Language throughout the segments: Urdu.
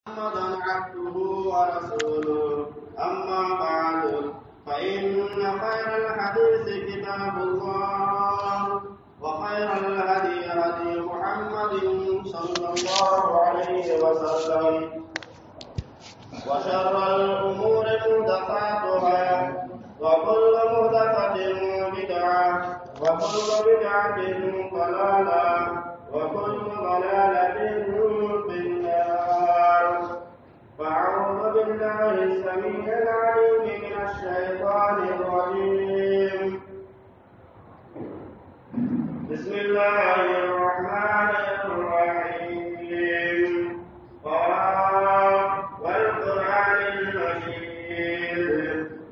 محمدا عبده ورسوله أما بعد فإن خير الحديث كتاب الله وخير الهدي هدي محمد صلى الله عليه وسلم وشر الأمور محدثاتها وكل محدثة بدعة وكل بدعة ضلالة وكل ضلالة في النار. فأعوذ بالله السميع العليم من الشيطان الرجيم. بسم الله الرحمن الرحيم. والقرآن المجيد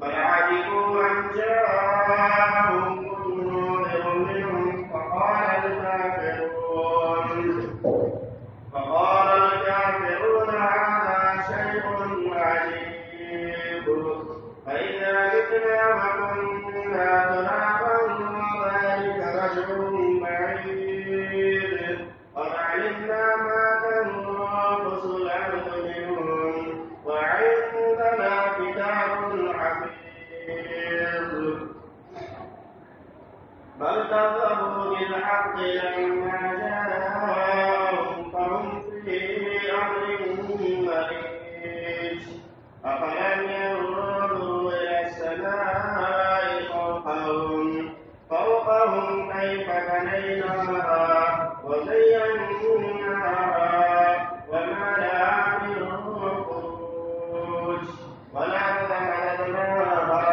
بل عجبوا أن جاءهم منذر منهم فقال الكافرون هذا شيء عجيب فإذا متنا وكنا ترابا ذلك رجع بعيد قد علمنا ما تنقص الأرض منهم وعندنا كتاب حفيظ بل كذبوا بالحق لما جاءهم فهم في أمر مريج. أفلم ينظروا إلى السماء فوقهم كيف بنيناها وزيناها وما لها من فروج والأرض مددناها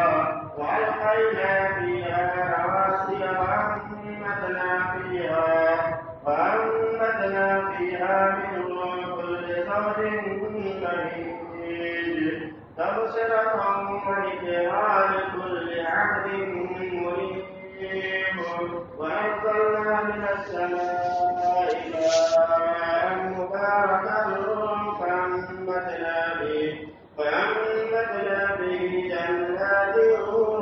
وألقينا فيها رواسي وأنبتنا فيها من كل زوج مهيج تبصرة وذكرى لكل عبد منيب. وأنزلنا من السماء ماء مباركا فأنبتنا به جنات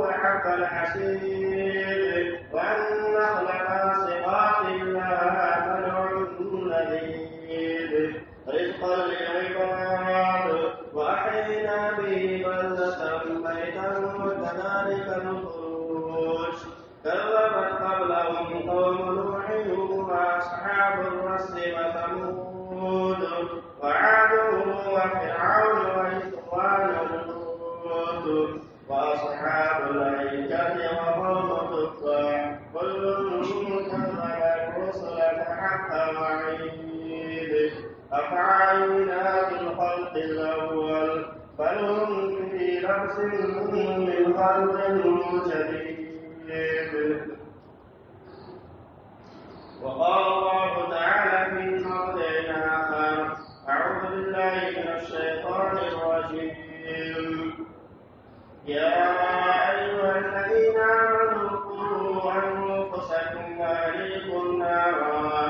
وحب الحصيد والنخل باسقات لها طلع نضيد رزقا للعباد وأحيينا به بلدة ميتا وكذلك الخروج. كذبت قبلهم قوم نوح وأصحاب الرس وثمود وعاد وفرعون وإخوان لوط وأصحاب الأيكة وقوم تبع كل كذب الرسل فحق وعيد. أفعينا بالخلق الأول بل هم في لبس من خلق جديد. وقال الله تعالى في موضع آخر أعوذ بالله من الشيطان الرجيم. يا أيها الذين آمنوا قوا أنفسكم وأهليكم نارا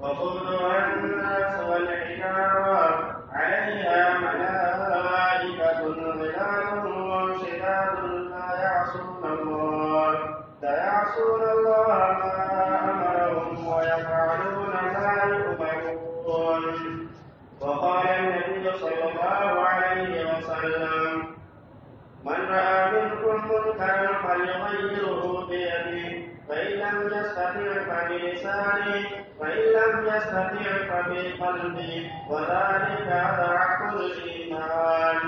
وقودها الناس والحجارة عليها ملائكة غلاظ شداد لا يعصون الله ما أمرهم ويفعلون ما يؤمرون. وقال النبي صلى الله عليه وسلم من رأى منكم منكرا فليغيره بيده فإن لم يستطع فبلسانه فإن لم يستطع فبقلبه وذلك أضعف الإيمان.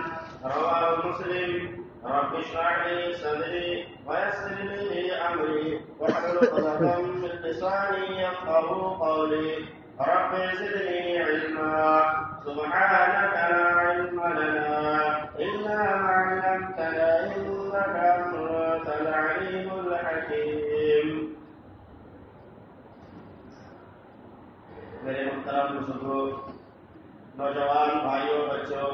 رواه مسلم. رب اشرح لي صدري ويسر لي أمري واحلل عقدة من لساني يفقهوا قولي. رب زدني علما سبحانك لا علم لنا إلا ما علمتنا إنك أنت العليم الحكيم. میرے محترم بزرگوں، نوجوان بھائیوں، بچوں،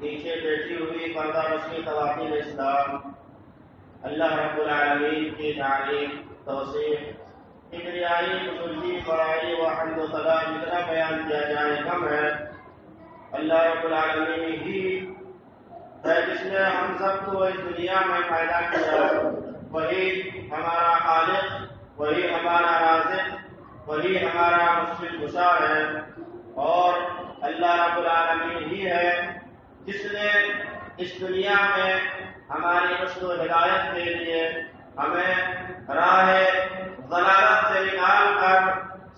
نیچے بیٹھی ہوئی پردہ رشمی خواتین اسلام، اللہ رب العالمین کی تعلیم، توصیف، کبریائی، بزرگی، بڑائی و حمد و ثنا جتنا بیان کیا جائے کم ہے. اللہ رب العالمین ہی ہے جس نے ہم سب کو اس دنیا میں پیدا کیا. وہی ہمارا خالق، وہی ہمارا رازق، وہی ہمارا مشکل کشا ہے. اور اللہ رب العالمین ہی ہے جس نے اس دنیا میں ہماری رشد و ہدایت کے لیے ہمیں راہ ضلالت سے نکال کر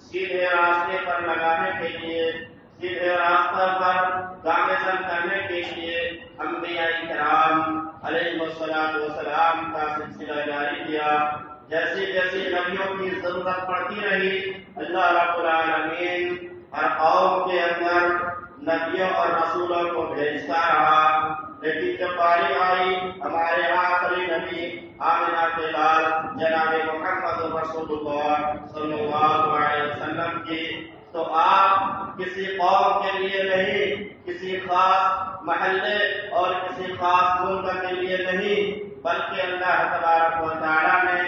سیدھے راستے پر لگانے کے لیے، سیدھے راستہ پر گامزن کرنے کے لیے انبیاء کرام علیہ الصلوۃ والسلام کا سلسلہ جاری کیا۔ جیسی جیسی نبیوں کی ضرورت پڑتی رہی، اللہ رب العالمین ہر قوم کے اندر نبیوں اور رسولوں کو بھیجتا رہا، لیکن جب باری آئی ہمارے آخری نبی آمنہ کے لال جناب محمد رسول اللہ صلی اللہ علیہ وسلم کی، تو آپ کسی قوم کے لیے نہیں، کسی خاص محلے اور کسی خاص ملک کے لیے نہیں، بلکہ اللہ تبارک و تعالیٰ نے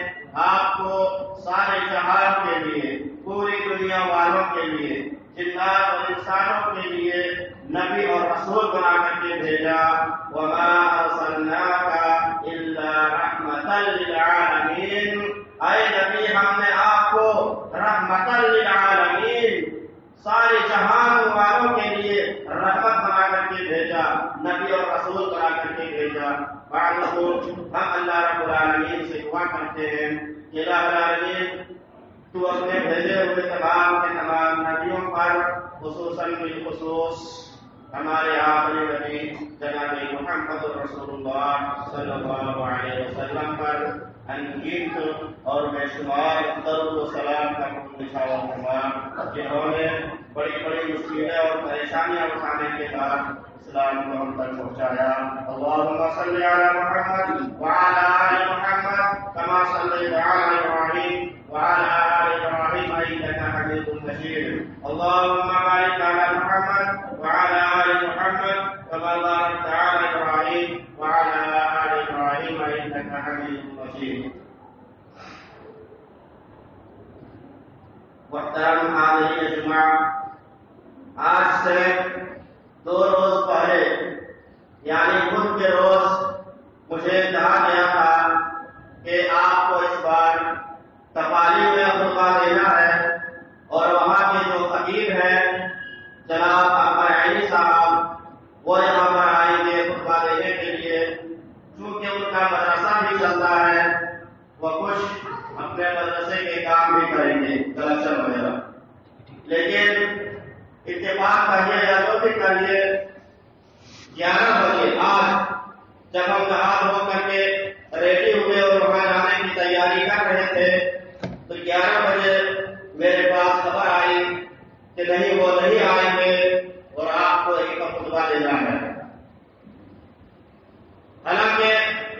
آپ کو سارے جہان کے لیے، پوری دنیا والوں کے لیے، جنات اور انسانوں کے لیے نبی اور رسول بنا کر کے بھیجا۔ وما ارسلناک الا رحمۃ للعالمین، اے نبی ہم نے آپ کو رحمۃ للعالمین، سارے جہان والوں کے لیے رحمت بنا کر کے بھیجا، نبی اور رسول بنا کر کے بھیجا۔ ہم اللہ رب العالمین سے دعا کرتے ہیں کہ الہ العالمین تو اپنے بھیجے ہوئے تمام کے تمام نبیوں پر، خصوصاً بالخصوص ہمارے آخری نبی جناب محمد رسول اللہ صلی اللہ علیہ وسلم پر انگیت اور بے شمار درود و سلام کا نشاور فرما، جنہوں نے بڑی بڑی مشکلیں اور پریشانیاں اٹھانے کے بعد اسلام کو ہم تک پہنچایا۔ اللہم صلی علی محمد وعلی آل محمد کما صلیت علی ابراہیم وعلی آل ابراہیم انک حمید مجید۔ اللہم بارک علی محمد وعلی آل محمد کما بارکت علی ابراہیم وعلی آل ابراہیم انک حمید مجید۔ محترم حاضرین جمعہ، آج سے 2 روز پہلے یعنی بدھ کے روز مجھے کہا گیا تھا کہ آپ کو اس بار تقالی میں خطبہ دینا ہے، اور وہاں کے جو خطیب ہیں جناب اکبر عینی صاحب، وہ یہاں پر آئیں گے خطبہ دینے کے لیے۔ چونکہ ان کا مدرسہ بھی چلتا ہے، وہ کچھ اپنے مدرسے کے کام بھی کریں گے، کلکشن وغیرہ، لیکن اتفاق کریے یا جو بھی کریے 11 بجے آج جب ہم نہا دھو کر کے ریڈی ہوئے اور وہاں جانے کی تیاری کر رہے تھے تو 11 بجے میرے پاس خبر آئی کہ نہیں، وہ نہیں آئیں گے اور آپ کو ایک خطبہ دینا ہے۔ حالانکہ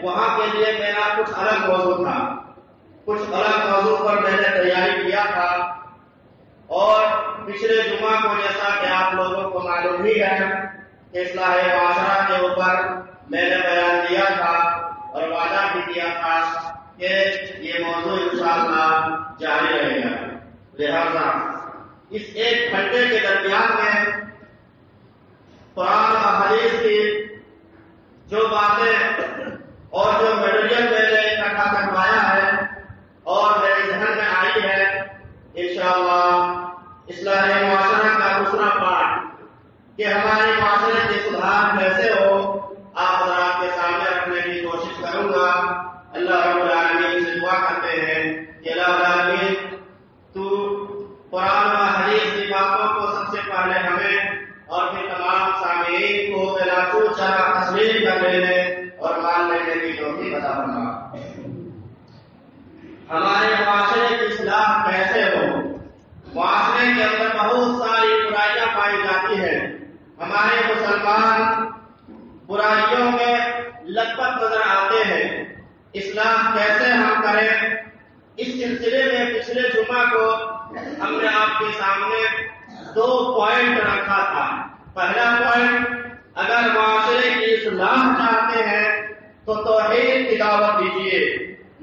وہاں کے لیے میرا کچھ الگ موضوع تھا، کچھ الگ موضوع پر میں نے تیاری کیا تھا، اور پچھلے جمعہ کو جیسا کہ آپ لوگوں کو معلوم ہی ہے کہ اصلاح معاشرہ کے اوپر میں نے بیان دیا تھا اور وعدہ بھی کیا تھا کہ یہ موضوع انشاءاللہ جاری رہے گا۔ لہذا اس 1 گھنٹے کے درمیان میں قرآن اور حدیث کی جو باتیں اور جو میٹیریل میں نے اکٹھا کروایا ہے اور میرے ذہن میں آئی ہے، انشاءاللہ اصلاح معاشرہ کا دوسرا پارٹ کہ ہمارے معاشرے کے سدھار کیسے ہو، آپ حضرات کے سامنے رکھنے کی کوشش کروں گا۔ اللہ رب العالمین سے دعا کرتے ہیں کہ الہ العالمین تو قرآن و حدیث کی باتوں کو سب سے پہلے ہمیں اور پھر تمام سامعین کو بلا چوچا تسلیم کر لینے اور مان لینے کی توفیق عطا فرما۔ ہمارے معاشرے کی اصلاح کیسے ہو؟ معاشرے کے اندر بہت ساری برائیاں پائی جاتی ہیں، ہمارے مسلمان برائیوں میں لت پت نظر آتے ہیں، اصلاح کیسے ہم کریں؟ اس سلسلے میں پچھلے جمعہ کو ہم نے آپ کے سامنے 2 پوائنٹ رکھا تھا۔ پہلا پوائنٹ، اگر معاشرے کی اصلاح چاہتے ہیں تو توحید کی دعوت دیجیے۔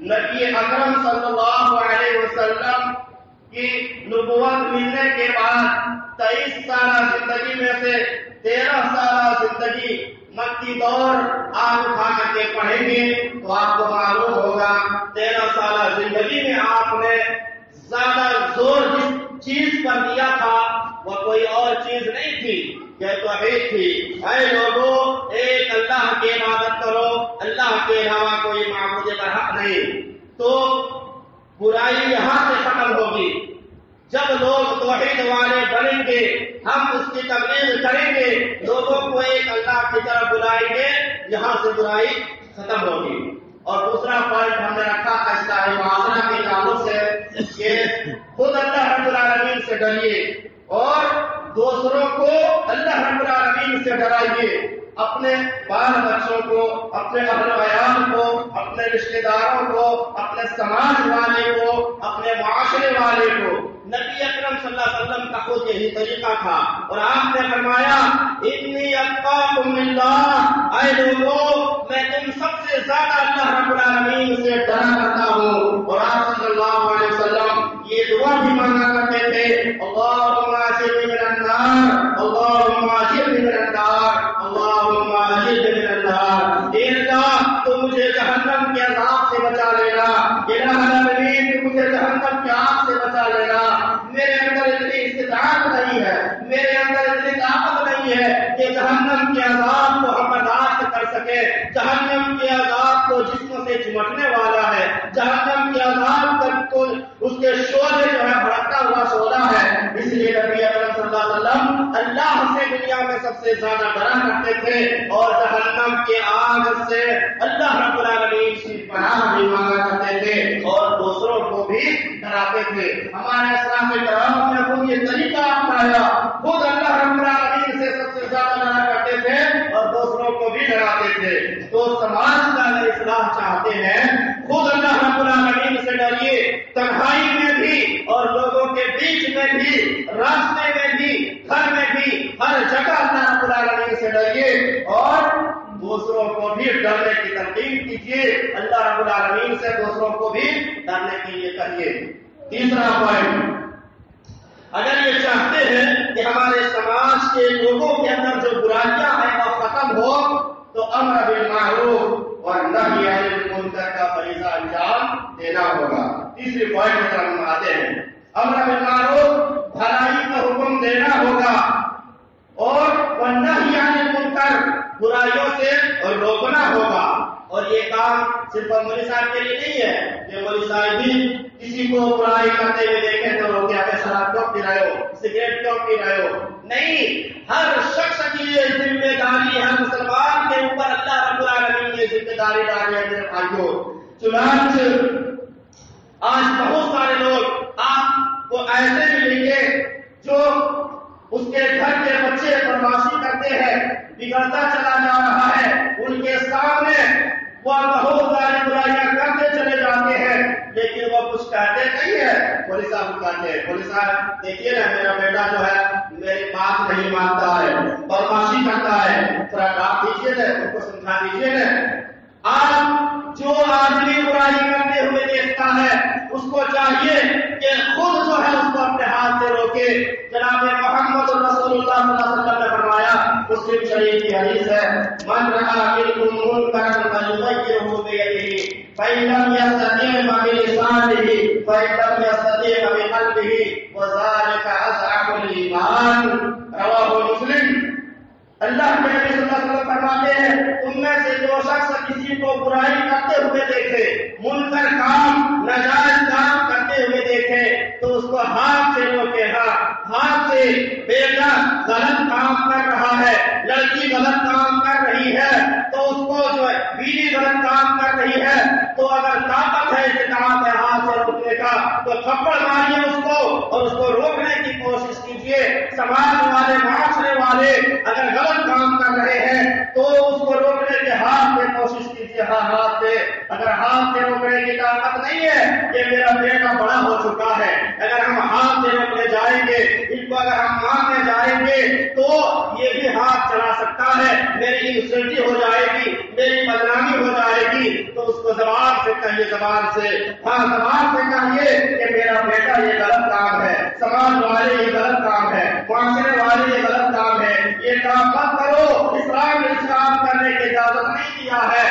نبی اکرم صلی اللہ علیہ وسلم کی نبوت ملنے کے بعد 23 سالہ زندگی میں سے 13 سالہ زندگی مکی دور آپ اٹھا کر کے پڑھیں گے تو آپ کو معلوم ہوگا 13 سالہ زندگی میں آپ نے زیادہ زور جس چیز پر دیا تھا وہ کوئی اور چیز نہیں تھی یہ توحید تھی. اے لوگوں، ایک اللہ کی عبادت کرو، اللہ کے علاوہ کوئی معبود برحق نہیں. تو برائی یہاں سے ختم ہوگی. جب لوگ توحید والے بنیں گے، ہم اس کی تبلیغ کریں گے، لوگوں کو ایک اللہ کی طرف بلائیں گے، یہاں سے برائی ختم ہوگی. اور دوسرا پوائنٹ ہم نے رکھا تھا اصلاح معاشرہ کے تعلق سے کہ خود اللہ رب العالمین سے ڈریے اور دوسروں کو اللہ رب العالمین سے ڈرائیے. اپنے بال بچوں کو، اپنے اہل و عیال کو، اپنے رشتہ داروں کو، اپنے سماج والے کو، اپنے معاشرے والے کو. نبی اکرم صلی اللہ علیہ وسلم کا خود یہی طریقہ تھا اور آپ نے فرمایا انی اتقاکم اللہ، اے لوگوں میں تم سب سے زیادہ اللہ رب العالمین سے ڈرا کرتا ہوں. اور آپ صلی اللہ علیہ وسلم یہ دعا بھی مانگا کرتے تھے اللہم اجرنی من النار، اللہم اجرنی من النار، اللہم اجرنی من النار. اے اللہ تو مجھے جہنم کے عذاب سے بچا لینا، الہ العالمین تو مجھے جہنم کے آگ سے بچا لینا. میرے اندر اتنی استطاعت نہیں ہے، میرے اندر اتنی طاقت نہیں ہے کہ جہنم کے عذاب کو ہم برداشت کر سکے. جہنم کے عذاب کو جسم سے چمٹنے والا ہے، جہنم کے عذاب کو اس کے شعلے جو ہے بھڑکتا ہوا شعلہ ہے. اس لیے نبی اکرم صلی اللہ علیہ وسلم اللہ سے دنیا میں سب سے زیادہ ڈرا کرتے تھے اور جہنم کے آگ سے اللہ رب العالمین سے پناہ بھی مانگا کرتے تھے اور دوسروں کو بھی ڈراتے تھے. ہمارے اسلام کرام نے خود یہ طریقہ اپنایا، خود اللہ رب العالمین سے سب سے زیادہ ڈرا کرتے تھے اور دوسروں کو بھی ڈراتے تھے. تو سماج کا اگر اصلاح چاہتے ہیں، خود اللہ رب العالمین سے ڈریے، تنہائی میں بھی اور لوگوں کے بیچ میں بھی، راستے میں بھی، گھر میں بھی، ہر جگہ اللہ رب العالمین سے ڈریے اور دوسروں کو بھی ڈرنے کی ترغیب کیجیے. اللہ رب العالمین سے دوسروں کو بھی ڈرنے کے لیے کہیے. تیسرا پوائنٹ، اگر یہ چاہتے ہیں کہ ہمارے سماج کے لوگوں کے اندر جو برائیاں ہیں وہ ختم ہو تو امر بالمعروف اور نہی عن المنکر کا فریضہ انجام دینا ہوگا. تیسری پوائنٹ کی طرف ہم آتے ہیں. امر بالمعروف، بھلائی کا حکم دینا ہوگا اور نہی عن المنکر، برائیوں سے اور روکنا ہوگا. اور یہ کام صرف مولوی صاحب کے لیے نہیں ہے کہ مولوی صاحب بھی کسی کو برائی کرتے ہوئے دیکھیں تو روکے، آپ شراب کیوں پی رہے ہو، سگریٹ کیوں پی رہے ہو. نہیں، ہر شخص کی یہ ذمہ داری ہے، مسلمان کے اوپر اللہ رب العالمین نے ذمہ داری ڈالی ہے میرے بھائیوں. چنانچہ آج بہت سارے لوگ آپ کو ایسے ملیں گے جو اس کے گھر کے بچے بدمعاشی کرتے ہیں، بگڑتا چلا جا رہا ہے، ان کے سامنے وہ بہت ساری برائیاں کرتے چلے جاتے ہیں لیکن وہ کچھ کہتے نہیں ہے. پولیس صاحب کہتے ہیں پولیس صاحب دیکھیے نا میرا بیٹا جو ہے میری بات نہیں مانتا ہے، بدمعاشی کرتا ہے، تھوڑا ڈانٹ دیجیے نا، ان کو سمجھا دیجیے نا. آج جو آدمی برائی کرتے ہوئے دیکھتا ہے اس کو چاہیے کہ خود جو ہے اس کو اپنے ہاتھ سے روکے. جناب محمد رسول اللہ صلی اللہ علیہ وسلم نے فرمایا، مسلم شریف کی حدیث ہے، من رأى منكم منكرا فليغيره بيده فإن لم يستطع فبلسانه فإن لم يستطع فبقلبه وذلك أضعف الإيمان. رواه مسلم. اللہ کے نبی صلی اللہ علیہ وسلم فرماتے ہیں تم میں سے جو شخص کسی کو برائی کرتے ہوئے دیکھے، منکر کام، ناجائز کام کرتے ہوئے دیکھے تو اس کو ہاتھ سے روکے. ہاتھ سے بیٹا غلط کام کر رہا ہے، لڑکی غلط کام کر رہی ہے تو اس کو جو ہے بیوی غلط کام کر رہی ہے تو اگر طاقت ہے استطاعت ہے ہاتھ سے روکنے کا تو تھپڑ ماریے اس کو اور اس کو روکنے کی کوشش کیجیے. سماج والے، معاشرے والے اگر غلط کام کر رہے ہیں تو اس کو روکنے کے ہاتھ سے کوشش کیجیے. ہاتھ سے، اگر ہاتھ سے روکنے کی طاقت نہیں ہے کہ میرا بیٹا بڑا ہو چکا ہے، اگر ہم ہاتھ سے روکنے جائیں گے، ان کو اگر ہم ماننے جائیں گے تو یہ بھی ہاتھ چلا سکتا ہے، میری انسلٹی ہو جائے گی، میری بدنامی ہو جائے گی. تو اس کو زبان سے کہیے، زبان سے، زبان سے کہیے کہ میرا بیٹا یہ غلط کام ہے، سماج والے یہ غلط کام ہے، معاشرے والے یہ غلط کام ہے، یہ کام مت کرو. اسلام نے اس کام کرنے کی اجازت نہیں دیا ہے.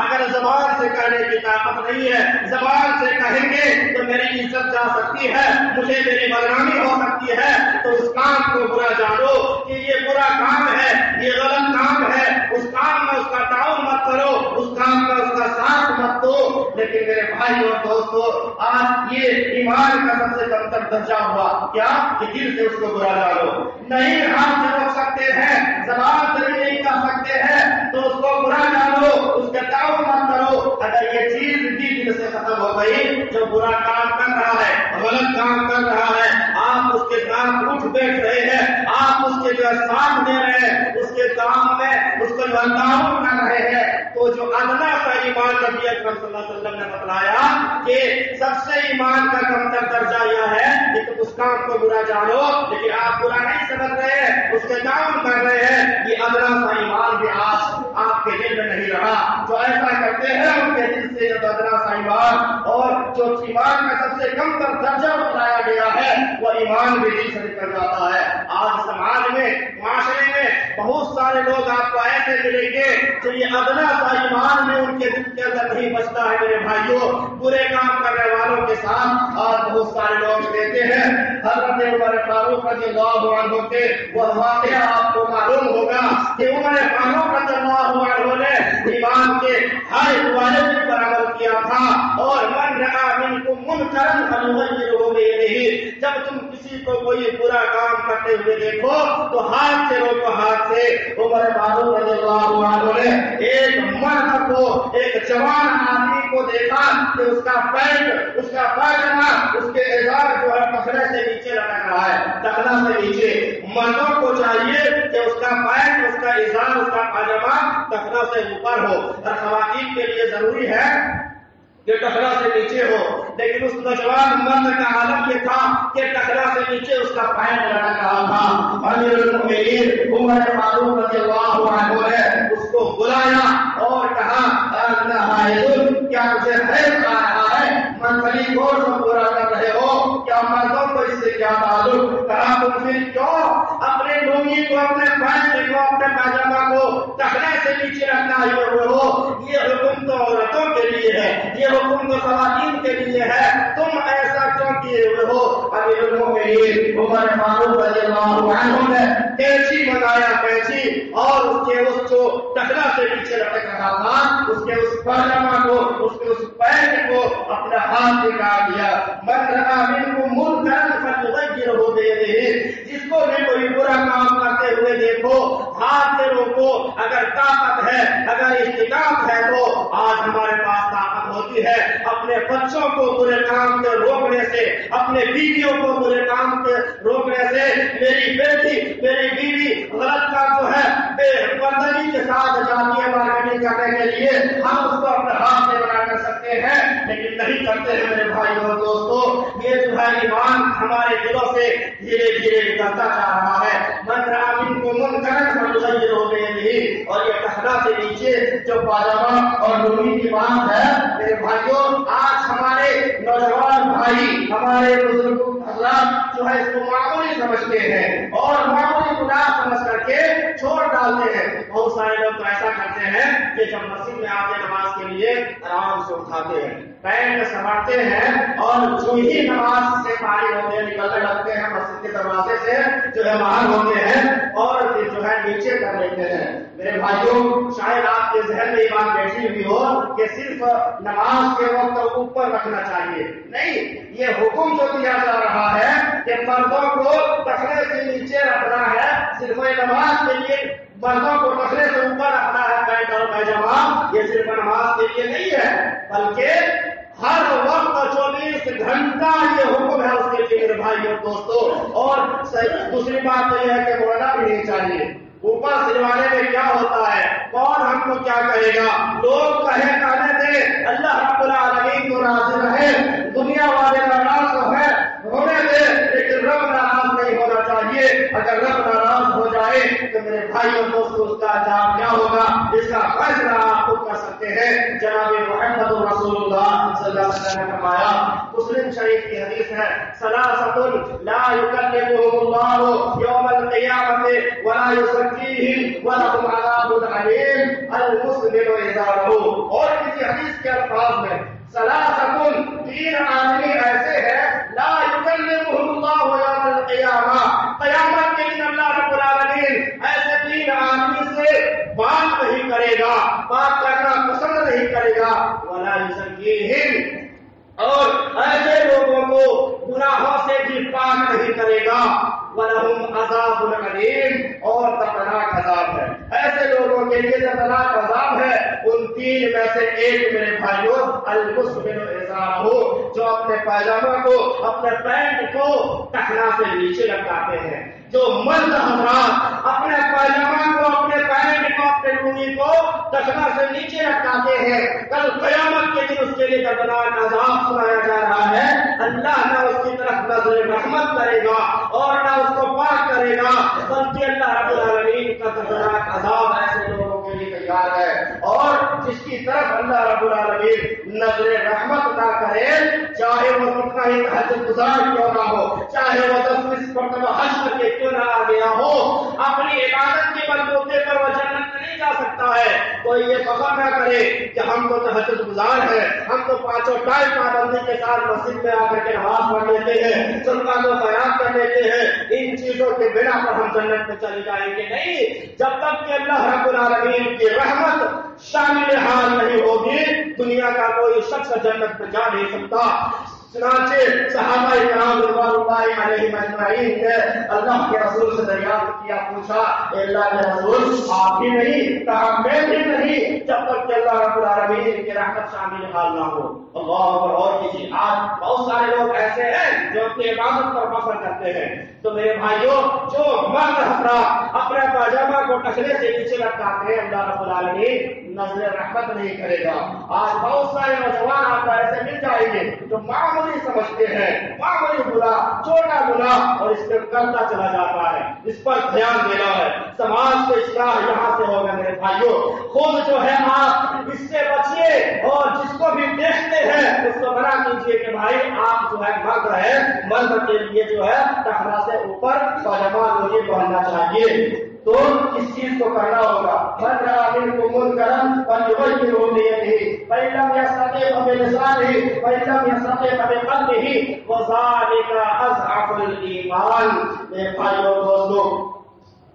اگر زبان سے کہنے کی طاقت نہیں ہے. زبان سے کہیں گے تو میری عزت جا سکتی ہے, مجھے میری بدنامی ہو سکتی ہے. تو اس کام کو برا جانو کہ یہ برا کام ہے, یہ غلط کام ہے, اس کام میں اس کا تعاون مت کرو, اس کام میں اس کا ساتھ مت دو. لیکن میرے بھائی اور دوستو, آج یہ ایمان کا سب سے کم تر درجہ ہوا کیا کہ دل سے اس کو برا جانو. نہیں ہاتھ سے روک سکتے ہیں, زبان سے بھی نہیں کر سکتے ہیں, تو اس کو برا جانو, اس کا تعاون مت کرو. اگر یہ چیز بھی دل سے ختم ہو گئی, جو برا کام کر رہا ہے, غلط کام کر رہا ہے, آپ اس کے ساتھ اٹھ بیٹھ رہے ہیں, آپ اس کے جو ساتھ دے رہے ہیں, اس کے کام میں اس کو جو تعاون کر رہے ہیں, تو جو ادنا سا ایمان نبی اکرم صلی اللہ علیہ وسلم نے بتلایا کہ سب سے ایمان کا کم تر درجہ یہ ہے کہ تم اس کام کو برا جانو, لیکن آپ برا نہیں سمجھ رہے ہیں, اس کے تعاون کر رہے ہیں. یہ ادنا سا ایمان بھی آج آپ کے دل میں نہیں رہا. جو ایسا کرتے ہیں ان کے دل سے جو ادنا سا ایمان اور جو ایمان کا سب سے کم تر درجہ بتلایا گیا ہے, وہ ایمان بھی دل سے نکل جاتا ہے. آج سماج میں, معاشرے میں بہت سارے لوگ آپ کو ایسے ملیں گے جو یہ ادنا سا ایمان میں ان کے دل کے اندر نہیں بچتا ہے. میرے بھائیوں, برے کام کرنے والوں کے ساتھ اور بہت سارے لوگ دیتے ہیں. حضرت عمر فاروق رضی اللہ عنہ کے وہ واقعہ آپ کو معلوم ہوگا کہ عمر فاروق رضی اللہ عنہ نے ایمان کے ہر واجب پر عمل کیا تھا. اور من رأى منکم منکرا فلیغیرہ بیدہ, جب تم کسی کو کوئی برا کام کرتے ہوئے دیکھو تو ہاتھ سے روکو, ہاتھ سے. عمر فاروق رضی اللہ عنہ نے ایک مرد کو, ایک جوان آدمی کو دیکھا کہ اس کا پینٹ, اس کا پاجامہ, اس کے ازار جو ہے ٹخنے سے نیچے لٹک رہا ہے, ٹخنا سے نیچے. مردوں کو چاہیے کہ اس کا پینٹ, اس کا ازار, اس کا پاجامہ ٹخنا سے اوپر ہو, اور خواتین کے لیے ضروری ہے کہ ٹخنا سے نیچے ہو. لیکن اس نوجوان مرد کا حالت یہ تھا کہ ٹخنا سے نیچے اس کا پینٹ لٹک رہا تھا. امیر المؤمنین عمر فاروق رضی اللہ عنہ نے اس کو بلایا اور کہا, کیا مجھے حیض آ رہا ہے, منفلی گور کو پورا کر رہے ہو, کیا مردوں کو اس سے کیا تعلق؟ کہا تم پھر کیوں اپنے لونگی کو, اپنے پینٹ کو, اپنے پاجامہ کو ٹخنے سے نیچے رکھنا ہی ہو؟ یہ حکم تو عورتوں کے لیے ہے, یہ حکم تو خواتین کے لیے ہے, تم ایسا کیوں کیے ہوئے ہو؟ امیر المؤمنین عمر فاروق رضی اللہ عنہ نے کینچی منگایا, کینچی, اور اس کے اس کو ٹخنا سے نیچے لٹک رہا تھا, اس کے اس پاجامہ کو, اس کے اس پینٹ کو اپنے ہاتھ سے کاٹ دیا. من رأى منکم منکرا فلیغیرہ بیدہ, جس کو بھی کوئی برا کام کرتے ہوئے دیکھو ہاتھ سے روکو. اگر طاقت ہے, اگر استطاعت ہے تو آج ہمارے پاس طاقت ہوتی ہے اپنے بچوں کو برے کام سے روکنے سے, اپنے بیویوں کو برے کام سے روکنے سے. میری بیٹی, میری بیوی غلط کام جو ہے بے پردگی کے ساتھ جاتی ہے مارکیٹنگ کرنے کے لیے, ہم اس کو اپنے ہاتھ سے بنا کر سکتے ہیں, لیکن نہیں کرتے ہیں. میرے بھائی اور دوستو, یہ جو ہے ایمان ہمارے دلوں سے دھیرے دھیرے نکلتا جا رہا ہے. من رأى منکم منکرا فلیغیرہ بیدہ, اور یہ ٹخنا سے نیچے جو پاجامہ اور لونگی کی بات ہے, میرے بھائیوں, آج ہمارے نوجوان بھائی, ہمارے بزرگ حضرات جو ہے اس کو معمولی سمجھتے ہیں اور معمولی گناہ سمجھ کر کے چھوڑ ڈالتے ہیں. بہت سارے لوگ تو ایسا کرتے ہیں کہ جب مسجد میں آتے نماز کے لیے آرام سے اٹھاتے ہیں, پینٹ سنبھالتے ہیں, اور جو ہی نماز سے فارغ ہوتے ہیں نکلنے لگتے ہیں مسجد کے دروازے سے جو ہے باہر ہوتے ہیں, اور پھر جو ہے نیچے کر لیتے ہیں. میرے بھائیوں, شاید آپ کے ذہن میں یہ بات بیٹھی ہوئی ہو کہ صرف نماز کے وقت اوپر رکھنا چاہیے. نہیں, یہ حکم جو دیا جا رہا ہے کہ مردوں کو ٹخنے سے نیچے رکھنا ہے, صرف نماز کے لیے مردوں کو ٹخنے سے اوپر رکھنا ہے پینٹ اور پیجامہ, یہ صرف نماز کے لیے نہیں ہے, بلکہ ہر وقت 24 گھنٹہ یہ حکم ہے اس کے لیے. میرے بھائی اور دوستو, اور دوسری بات تو یہ ہے کہ بولنا بھی نہیں چاہیے. اوپر سلوانے میں کیا ہوتا ہے, کون ہم کو کیا کہے گا, لوگ کہنے دے, اللہ رب العالمین کو راضی رہے, دنیا والے ناراض ہے ہونے دے, لیکن رب ناراض نہیں ہونا چاہیے. اگر رب ناراض ہو جائے تو میرے بھائی اور دوستوں اس کا انجام کیا ہوگا اس کا فیصلہ آپ خود کر سکتے ہیں. جناب محمد رسول اللہ صلی اللہ علیہ وسلم نے فرمایا, مسلم شریف کی حدیث ہے, ثلاثۃ لا یکلمهم اللہ یوم القیامۃ ولا یزکیہم ولہم عذاب علیم المسلم ازارہ. اور کسی حدیث کے الفاظ میں ثلاثۃ, تین آدمی ایسے ہیں, لا یکلمهم اللہ یوم القیامہ, قیامت کے دن اللہ رب العالمین ایسے تین آدمی سے بات نہیں کرے گا, بات کرنا پسند نہیں کرے گا, ولا یزکیہم, اور ایسے لوگوں کو گناہوں سے بھی پاک نہیں کرے گا, وَلَهُمْ عَذَابٌ عَلِيمٌ, اور دردناک عذاب ہے. ایسے لوگوں کے لیے دردناک عذاب ہے. ان تین میں سے ایک میرے بھائیوں المسلم ازارہ, جو اپنے پائجامہ کو, اپنے پینٹ کو ٹخنا سے نیچے لٹکاتے ہیں. جو مرد حضرات اپنے پائجامہ کو, اپنے پینٹ کو, اپنے لنگی کو ٹخنا سے نیچے لٹکاتے ہیں, کل قیامت کے دن اس کے لیے دردناک عذاب سنایا جا رہا ہے. اللہ نہ اس کی طرف نظر رحمت کرے گا اور نہ اس کو پاک کرے گا, بلکہ اللہ رب العالمین کا دردناک عذاب ایسے لوگوں کے لیے تیار ہے. اور جس کی طرف اللہ رب العالمین نظر رحمت نہ کرے, چاہے وہ کتنا ہی تہجد گزار کیوں نہ ہو, چاہے وہ 10 مرتبہ حج کر کے کیوں نہ آ گیا ہو, اپنی عبادت کے بلبوتے پر وہ جنت نہیں جا سکتا ہے. کوئی یہ فخر نہ کرے کہ ہم تو تہجد گزار ہیں, ہم تو 5 ٹائم پابندی کے ساتھ مسجد میں آ کر کے نماز پڑھ لیتے ہیں, صدقات و خیرات کر لیتے ہیں, ان چیزوں کے بنا پر ہم جنت میں چلے جائیں گے. نہیں, جب تک کہ اللہ رب العالمین کی رحمت شامل حال نہیں ہوگی, دنیا کا کوئی شخص جنت میں جا نہیں سکتا. چنانچہ صحابہ کرام رضوان اللہ علیہم اجمعین نے اللہ کے رسول سے دریافت کیا, پوچھا, اے اللہ کے رسول آپ بھی نہیں, کہا میں بھی نہیں, جب تک کہ اللہ رب العالمین کی رحمت شامل حال نہ ہو. اللہ اکبر. اور کسی, آج بہت سارے لوگ ایسے ہیں جو اپنی عبادت پر فخر کرتے ہیں. تو میرے بھائیوں, جو مرد حضرات اپنے پاجامہ کو ٹخنے سے نیچے لٹکاتے ہیں, اللہ رب العالمین نظر رحمت نہیں کرے گا. آج بہت سارے نوجوان آپ کو ایسے مل جائیں گے جو معمولی سمجھتے ہیں, معمولی گناہ, چھوٹا گناہ, اور اس پہ کرتا چلا جاتا ہے. اس پر دھیان دینا ہے. سماج کو اصلاح یہاں سے ہوگا میرے بھائیوں. خود جو ہے آپ اس سے بچیے, اور جس کو بھی دیکھتے ہیں اس کو منع کیجیے کہ بھائی آپ جو ہے مرد ہے, مرد کے لیے جو ہے ٹخنا سے اوپر پاجامہ لوگی پہننا چاہیے. تو اس چیز کو کرنا ہوگا. من رأى منكم منكرا فليغيره بيده فإن لم يستطع فبلسانه فإن لم يستطع فبقلبه وذلك أضعف الإيمان. میرے بھائیوں دوستوں,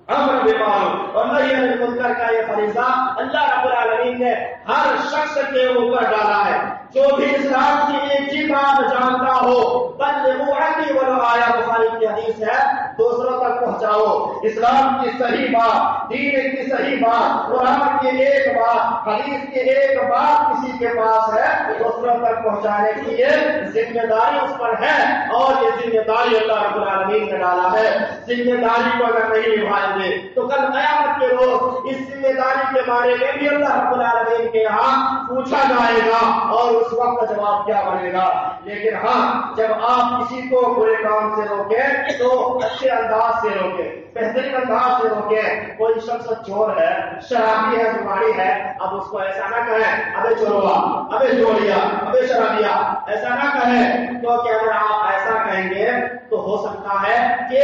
امر بالمعروف اور نہی عن المنکر کا یہ فریضہ اللہ رب العالمین نے ہر شخص کے اوپر ڈالا ہے. جو بھی اسلام کی ایک ہی بات جانتا ہو, بلغوا عنی ولو آیہ, بخاری کی حدیث ہے, دوسروں تک پہنچاؤ اسلام کی صحیح بات, دین کی صحیح بات, قرآن کی ایک بات, حدیث کی ایک بات کسی کے پاس ہے, دوسروں تک پہنچانے کی یہ ذمہ داری اس پر ہے. اور یہ ذمہ داری اللہ رب العالمین نے ڈالا ہے. ذمہ داری کو اگر نہیں نبھائیں گے تو کل قیامت کے روز اس ذمہ داری کے بارے میں بھی اللہ رب العالمین کے یہاں پوچھا جائے گا, اور اس وقت جواب کیا بنے گا. لیکن ہاں, جب آپ کسی کو برے کام سے روکیں تو اچھے انداز سے روکیں, بہترین انداز سے روکیں. کوئی شخص چور ہے, شرابی ہے, زماری ہے, اب اس کو ایسا نہ کہیں ابے چوروا, ابے چوریا, ابے شرابیا, ایسا نہ کہیں. کیونکہ اگر آپ ایسا کہیں گے تو ہو سکتا ہے کہ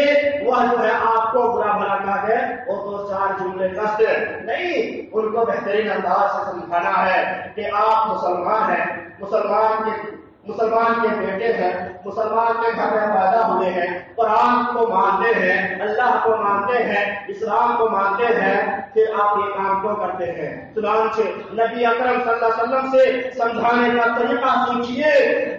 وہ جو ہے آپ کو برا بھلا کہہ دے اور 2-4 جملے کس دے. نہیں, ان کو بہترین انداز سے سمجھانا ہے کہ آپ مسلمان ہیں, مسلمان کے بیٹے ہیں, مسلمان کے گھر میں پیدا ہوئے ہیں, قرآن کو مانتے ہیں, اللہ کو مانتے ہیں, اسلام کو مانتے ہیں, پھر آپ یہ کام کیوں کرتے ہیں؟ چنانچہ نبی اکرم صلی اللہ علیہ وسلم سے سمجھانے کا طریقہ سیکھیے.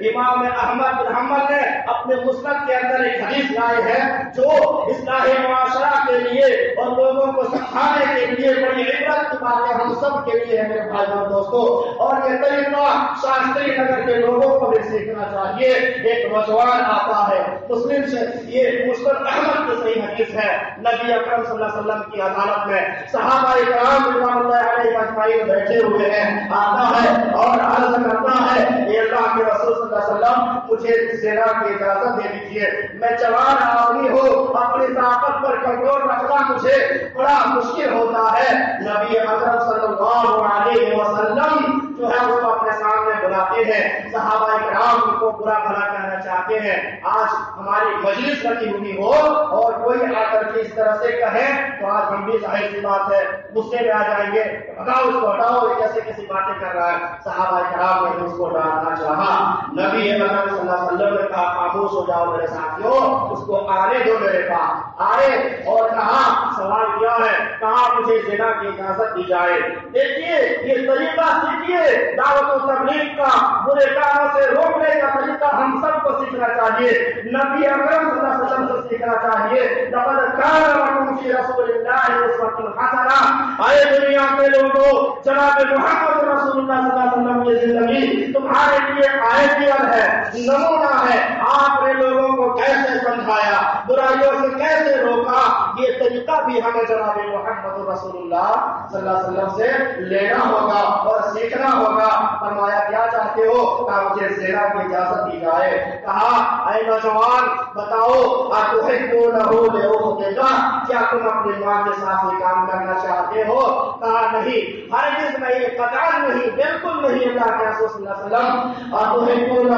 امام احمد بن حنبل نے اپنے مسند کے اندر ایک حدیث لائے ہے جو اصلاح معاشرہ کے لیے اور لوگوں کو سکھانے کے لیے بڑی عبرت کی بات ہے, ہم سب کے لیے ہے میرے بھائی اور دوستوں. اور یہ طریقہ شاستری نگر کے لوگوں کو بھی سیکھنا چاہیے. ایک نوجوان آتا ہے, مسلم سے یہ مسند احمد کی صحیح حدیث ہے, نبی اکرم صلی اللہ علیہ وسلم کی عدالت میں صحابہ کرام رضوان اللہ علیہ اجمعین بیٹھے ہوئے ہیں، آتا ہے اور عرض کرتا ہے اے اللہ کے رسول صلی اللہ علیہ وسلم مجھے زنا کی اجازت دے دیجیے، میں جوان آدمی ہوں، اپنی طاقت پر کنٹرول رکھنا مجھے بڑا مشکل ہوتا ہے۔ نبی اکرم صلی اللہ علیہ وسلم جو ہے وہ اپنے سامنے بلاتے ہیں، صحابہ کرام کو برا بھلا کہنا چاہتے ہیں، آج ہماری مجلس رکھی ہوئی ہو اور کوئی آ کر کے اس طرح سے کہے تو آج ہم بھی ظاہر سی بات ہے غصے میں آ جائیں گے، ہٹاؤ اس کو، ہٹاؤ، کیسے کیسی باتیں کر رہا ہے۔ صحابہ کرام نے اس کو ڈانٹنا چاہا، نبی اکرم صلی اللہ علیہ وسلم نے کہا خاموش ہو جاؤ میرے ساتھیوں، اس کو آنے دو میرے پاس۔ آئے اور کہا سوال کیا ہے، کہا مجھے زنا کی اجازت دی جائے۔ دیکھیے یہ طریقہ سیکھیے دعوت و تبلیغ کا، برے کاموں سے روکنے کا طریقہ ہم سب کو سیکھنا چاہیے، نبی اکرم صلی اللہ علیہ وسلم سے سیکھنا چاہیے۔ لقد کان لکم فی رسول اللہ اسوۃ حسنہ، اے دنیا کے لوگوں جناب محمد رسول اللہ صلی اللہ علیہ وسلم کی زندگی تمہارے لیے آئیڈیل ہے، نمونہ ہے۔ آپ نے لوگوں کو کیسے سمجھایا، برائیوں سے کیسے روکا، یہ طریقہ بھی ہمیں جناب محمد رسول اللہ صلی اللہ علیہ وسلم سے لینا ہوگا اور سیکھنا ہوگا۔ فرمایا کیا چاہتے ہو، کہا مجھے زنا کی اجازت دی جائے۔ کہا اے نوجوان بتاؤ اتحبونہ لأختک، کیا تم اپنی ماں کے ساتھ یہ کام کرنا چاہتے ہو؟ کہا نہیں، ہرگز نہیں، قطعاً نہیں، بالکل نہیں۔ اللہ کے رسول صلی اللہ علیہ وسلم اتحبونہ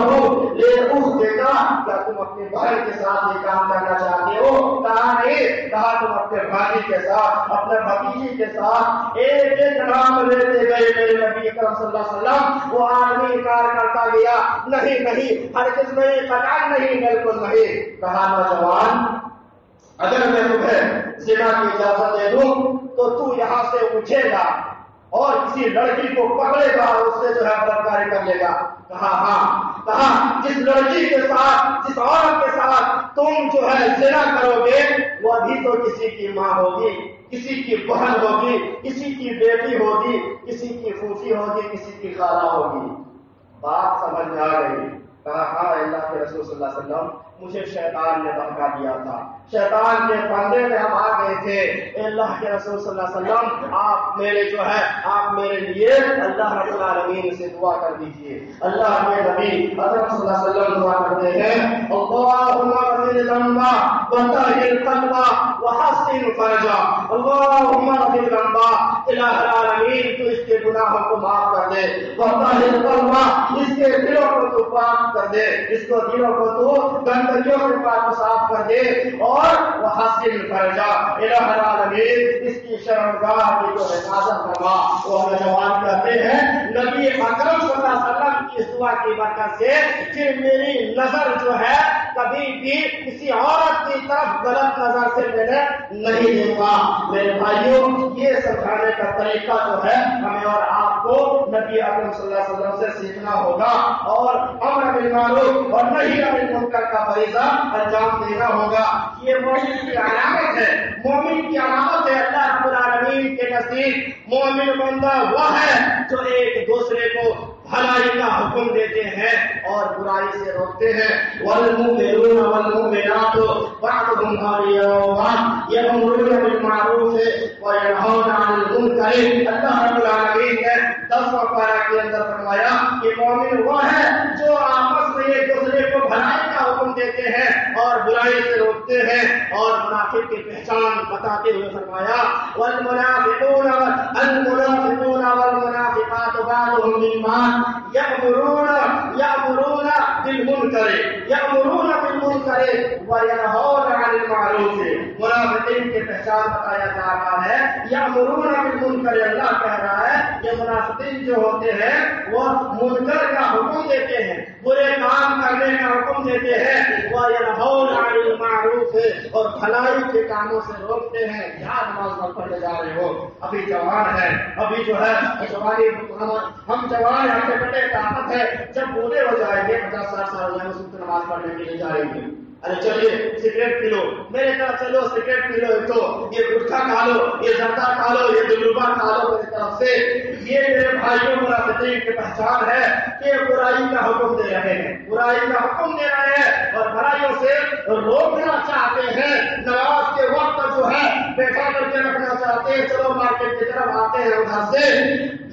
لأختک، کیا تم اپنی بہن کے ساتھ یہ کام کرنا چاہتے ہو؟ کہا نہیں۔ کہا تم اپنے بھائی کے ساتھ، اپنے بھتیجی کے ساتھ ایک ایک نام لیتے گئے میرے نبی اکرم صلی اللہ علیہ وسلم۔ وہ آدمی انکار کرتا گیا، نہیں نہیں، ہرگز نہیں، قطعاً نہیں، بالکل نہیں۔ کہا نوجوان اگر میں تمہیں زنا کی اجازت دے دوں تو تو یہاں سے اٹھے گا اور کسی لڑکی کو پکڑے گا اور اس سے جو ہے بدکاری کر لے گا؟ کہا ہاں۔ کہا جس لڑکی کے ساتھ، جس عورت کے ساتھ تم جو ہے زنا کرو گے وہ ابھی تو کسی کی ماں ہوگی، کسی کی بہن ہوگی، کسی کی بیٹی ہوگی، کسی کی پھوپھی ہوگی، کسی کی خالہ ہوگی۔ بات سمجھ میں آ گئی؟ کہا ہاں اللہ کے رسول صلی اللہ علیہ وسلم، مجھے شیطان نے دھوکہ دیا تھا، شیطان کے پردے میں ہم آ گئے تھے۔ اے اللہ کے رسول صلی اللہ علیہ وسلم، آپ میرے جو ہے آپ میرے لیے اللہ رب العالمین سے دعا کر دیجیے۔ اللہ کے نبی حضرت صلی اللہ علیہ وسلم دعا کرتے ہیں اللہم اغفر ذنبا وطہر قلبا وحسن فرجا، اللہم اغفر ذنبا، الہ العالمین تو اس کے گناہوں کو معاف کر دے، وطہر قلبا، اس کے دلوں کو تو پاک کر دے، اس کو دلوں کو تو گندگیوں سے پاک صاف کر دے، اور وحسن فرجا، الہ العالمین اس کی شرمگاہ کی تو حفاظت فرما۔ وہ نوجوان کہتے ہیں نبی اکرم صلی اللہ علیہ وسلم کی اس دعا کی برکت سے پھر میری نظر جو ہے کبھی بھی کسی عورت کی طرف غلط نظر سے میں نے نہیں دیکھا۔ میرے بھائیوں یہ سمجھانے کا طریقہ جو ہے ہمیں اور آپ کو نبی اکرم صلی اللہ علیہ وسلم سے سیکھنا ہوگا، اور امر بالمعروف اور نہی عن المنکر کا فریضہ انجام دینا ہوگا۔ یہ مومن کی علامت ہے، مومن کی علامت ہے اللہ رب العالمین کے نزدیک۔ مومن بندہ وہ ہے جو ایک دوسرے کو بھلائی کا حکم دیتے ہیں اور برائی سے روکتے ہیں۔ والمؤمنون والمؤمنات بعضهم اولیاء بعض یأمرون بالمعروف وینہون عن المنکر۔ اللہ رب العالمین نے 10واں پارہ کے اندر فرمایا کہ مومن وہ ہے جو آپس میں ایک دوسرے کو بھلائی کا حکم دیتے ہیں اور برائی سے روکتے ہیں، اور منافق کی پہچان بتاتے ہوئے فرمایا والمنافقون والمنافقات بعضهم من بعض یأمرون بالمنکر وینہون عن المعروف۔ منافقین کی پہچان بتایا جا رہا ہے، یأمرون بالمنکر، اللہ کہہ رہا ہے یہ منافقین جو ہوتے ہیں وہ منکر کا حکم دیتے ہیں، برے کام کرنے کا حکم دیتے ہیں، وینہون عن المعروف، اور بھلائی کے کاموں سے روکتے ہیں۔ کیا نماز پڑھنے جا رہے ہو؟ ابھی جوان ہے، ابھی جو ہے جوانی، ہم جوان ہیں، ہم پہ طاقت ہے، جب بوڑھے ہو جائیں گے 50-60 سال ہو جائیں گے تو نماز پڑھنے کے لیے جائیں گے۔ ارے چلیے سگریٹ پی لو، میرے طرف چلو سگریٹ پی لو، تو یہ گٹکا کھا لو، یہ زردہ کھا لو، یہ دلوبا کھا لو میری طرف سے، یہ میرے بھائی بھائیوں منافقین کی پہچان ہے کہ برائی کا حکم دے رہے ہیں، برائی کا حکم دے رہے ہیں اور برائیوں سے روکنا چاہتے ہیں۔ نماز کے وقت جو ہے بیٹھا کر کے رکھنا چاہتے ہیں، چلو مارکیٹ کی طرف آتے ہیں ادھر سے،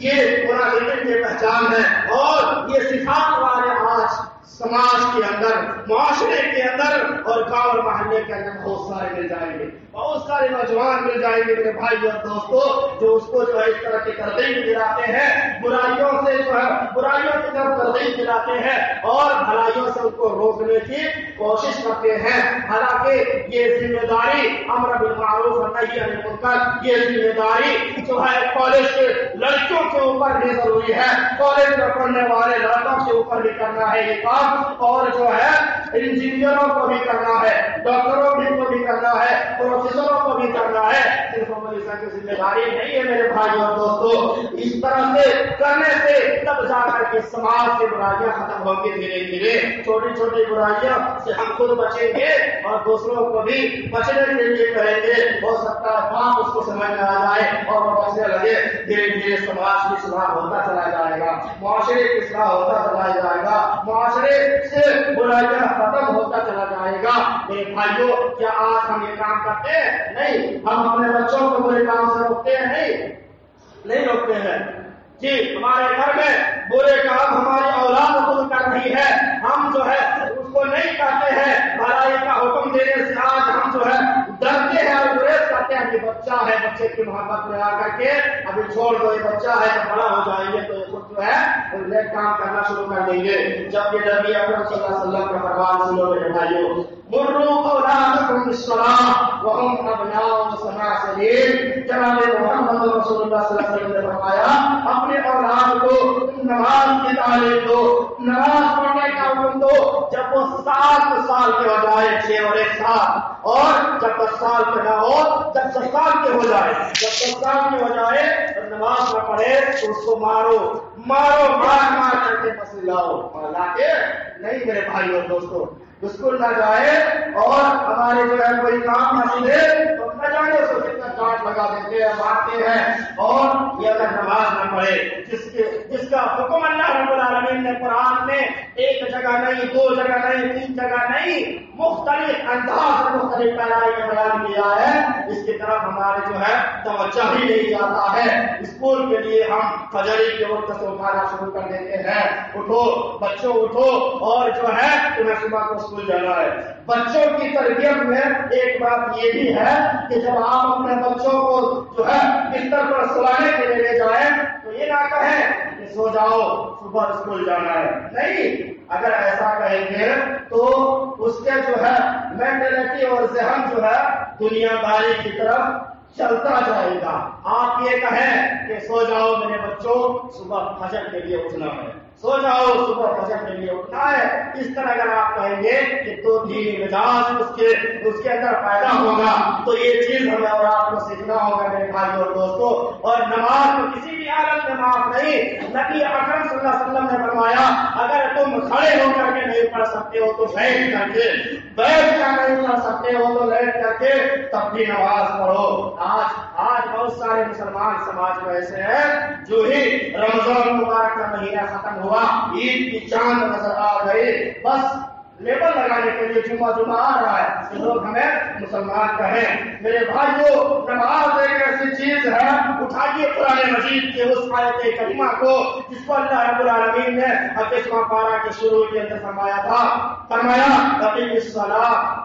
یہ منافقین کی پہچان ہے۔ اور یہ صفات والے آج سماج کے اندر، معاشرے کے اندر اور گاؤں اور محلے کے اندر بہت سارے مل جائیں گے، بہت سارے نوجوان مل جائیں گے میرے بھائی اور دوستوں، جو اس کو جو ہے اس طرح کی ترغیب دلاتے ہیں، برائیوں سے جو ہے برائیوں کی طرف ترغیب دلاتے ہیں اور بھلائیوں سے ان کو روکنے کی کوشش کرتے ہیں۔ حالانکہ یہ ذمہ داری امر بالمعروف اور نہی عن المنکر، یہ ذمہ داری جو ہے کالج کے لڑکیوں کے اوپر بھی ضروری ہے، کالج میں پڑھنے والے لڑکوں کے اوپر بھی کرنا ہے یہ کام، اور جو ہے انجینئروں کو بھی کرنا ہے، ڈاکٹروں کو بھی کرنا ہے، پروفیسروں کو بھی کرنا ہے۔ صرف امریکہ کی ذمہ داری نہیں ہے میرے بھائی اور دوستوں، اس طرح سے کرنے سے تب جا کر کے سماج کی برائیاں ختم ہوں گی دھیرے دھیرے۔ چھوٹی چھوٹی برائیاں سے ہم خود بچیں گے اور دوسروں کو بھی بچنے کے لیے کہیں گے، ہو سکتا ہے باپ اس کو سمجھ میں آ جائے اور وہ بچنے لگے، دھیرے دھیرے سماج کی اصلاح ہوتا چلا جائے گا، معاشرے کی اصلاح ہوتا چلا جائے گا، معاشرے سے برائیاں ختم ہوتا چلا جائے گا۔ میرے بھائیوں، کیا آج ہم یہ کام کرتے ہیں؟ نہیں، ہم اپنے بچوں کو برے کام سے روکتے ہیں؟ نہیں روکتے ہیں جی۔ ہمارے گھر میں برے کام ہماری اولاد خود کر رہی ہے، ہم جو ہے اس کو نہیں کرتے ہیں، بھلائی کا حکم دینے سے آج ہم جو ہے ڈرتے ہیں اور گریز کرتے ہیں کہ بچہ ہے، بچے کی محبت میں آ کر کے ابھی چھوڑ دو، یہ بچہ ہے، جب بڑا ہو جائیں گے تو یہ خود جو ہے نیک کام کرنا شروع کر دیں گے۔ جب یہ نبی اکرم صلی اللہ علیہ وسلم کا فرمان سنو میرے بھائیوں، مروا اولادکم بالصلاۃ وهم ابناء 7 سنین، جناب محمد رسول اللہ صلی اللہ علیہ وسلم نے فرمایا اپنے اولاد کو نماز کی تعلیم دو، نماز پڑھنے کا حکم دو جب وہ 7 سال کے ہو جائے، 6 اور 1 سال، اور جب 10 سال کے نہ ہو، جب 10 سال کے ہو جائے، جب 10 سال کے ہو جائے تو نماز نہ پڑھے تو اس کو مارو مار کر کے مسجد لاؤ، اور لا کے نہیں میرے بھائی اور دوستوں، اسکول نہ جائے اور ہمارے جو ہے کوئی کام نہ ملے تو نہ جانے اس کو کتنا ڈانٹ لگا دیتے ہیں، مارتے ہیں، اور یہ اگر نماز نہ پڑھے جس کا حکم اللہ رب العالمین نے قرآن میں ایک جگہ نہیں، 2 جگہ نہیں، 3 جگہ نہیں، مختلف انداز سے مختلف پیرائی میں بیان کیا ہے، اس کی طرف ہمارے جو ہے توجہ ہی نہیں جاتا ہے۔ اسکول کے لیے ہم فجر کے وقت سے اٹھانا شروع کر دیتے ہیں، اٹھو بچوں اٹھو، اور جو ہے تمہیں صبح کو اسکول جانا ہے۔ بچوں کی تربیت میں ایک بات یہ بھی ہے کہ جب آپ اپنے بچوں کو جو ہے بستر پر سلانے کے لیے لے جائیں تو یہ نہ کہیں کہ سو جاؤ صبح اسکول جانا ہے، نہیں، اگر ایسا کہیں گے تو اس کے جو ہے مینٹلٹی اور ذہن جو ہے دنیا داری کی طرف چلتا جائے گا۔ آپ یہ کہیں کہ سو جاؤ میرے بچوں، صبح فجر کے لیے اٹھنا ہے، سو جاؤ صبح فجر کے لیے اٹھنا ہے، اس طرح اگر آپ کہیں گے کہ تو دینی مزاج اس کے اندر پیدا ہوگا، تو یہ چیز ہمیں اور آپ کو سیکھنا ہوگا میرے بھائی اور دوستوں۔ اور نماز کو کسی بھی حالت میں معاف نہیں، نبی اکرم صلی اللہ علیہ وسلم نے فرمایا اگر تم کھڑے ہو کر کے نہیں پڑھ سکتے ہو تو بیٹھ کر کے، بیٹھ کر نہیں پڑھ سکتے ہو تو لیٹ کر کے تب بھی نماز پڑھو۔ آج بہت سارے مسلمان سماج میں ایسے ہیں جو ہی رمضان مبارک کا مہینہ ختم ہوا، عید کی چاند نظر آ گئی، بس لیبل لگانے کے لیے جمعہ آ رہا ہے کہ لوگ ہمیں مسلمان کہیں۔ میرے بھائیوں، نماز ایک ایسی چیز ہے، اٹھائیے قرآن مجید کے اس آیت کریمہ کو جس کو اللہ رب العالمین نے 28واں پارہ کے شروع کے اندر فرمایا اقیم الصلاۃ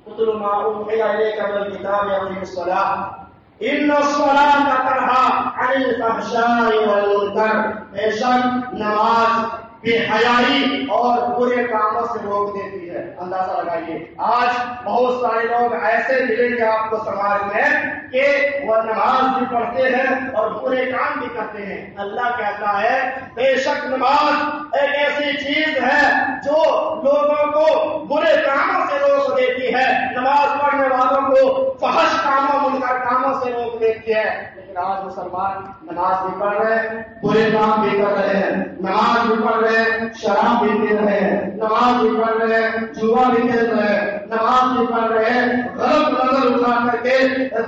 اتل ما اوحی الیک من الکتاب اقیم الصلاۃ ان الصلاۃ تنہی عن الفحشاء والمنکر، بے شک نماز بے حیائی اور برے کاموں سے روک دیتی ہے۔ اندازہ لگائیے، آج بہت سارے لوگ ایسے ملیں گے آپ کو سماج میں کہ وہ نماز بھی پڑھتے ہیں اور برے کام بھی کرتے ہیں۔ اللہ کہتا ہے بے شک نماز ایک ایسی چیز ہے جو لوگوں کو برے کاموں سے روک دیتی ہے، نماز پڑھنے والوں کو فحش کاموں منکر کاموں سے روک دیتی ہے۔ لیکن آج مسلمان نماز بھی پڑھ رہے ہیں، برے کام بھی کر رہے ہیں، نماز بھی پڑھ رہے ہیں، شراب بھی پی رہے ہیں، نماز بھی پڑھ رہے ہیں، جوا بھی کھیل رہے ہیں، نماز نہیں پڑھ رہے ہیں، غلط نظر اٹھا کر کے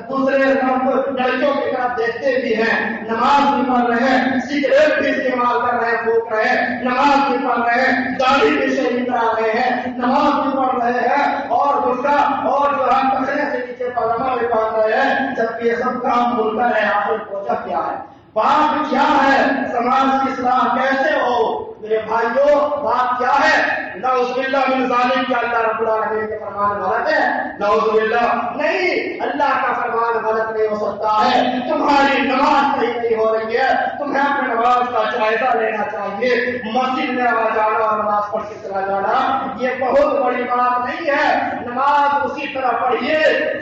دوسرے لڑکیوں کی طرف دیکھتے بھی ہیں، نماز نہیں پڑھ رہے ہیں، سگریٹ بھی استعمال کر رہے ہیں، پھونک رہے ہیں، نماز نہیں پڑھ رہے ہیں، داڑھی بھی شہید کرا رہے ہیں، نماز نہیں پڑھ رہے ہیں، اور دوسرا اور جو ہے پکڑنے سے نیچے پاجامہ بھی پہن رہے ہیں، جبکہ یہ سب کام منکر ہے۔ آخر وجہ کیا ہے؟ بات کیا ہے؟ سماج کی اصلاح کیسے ہو؟ میرے بھائیوں، بات کیا ہے؟ نعوذ باللہ من ذالک، کیا اللہ رب العالمین کا فرمان غلط ہے؟ نعوذ باللہ نہیں، اللہ کا فرمان غلط نہیں ہو سکتا ہے۔ تمہاری نماز صحیح نہیں ہو رہی ہے، تمہیں اپنی نماز کا جائزہ لینا چاہیے۔ مسجد میں آ جانا اور نماز پڑھ کے چلا جانا یہ بہت بڑی بات نہیں ہے۔ نماز اسی طرح پڑھیے،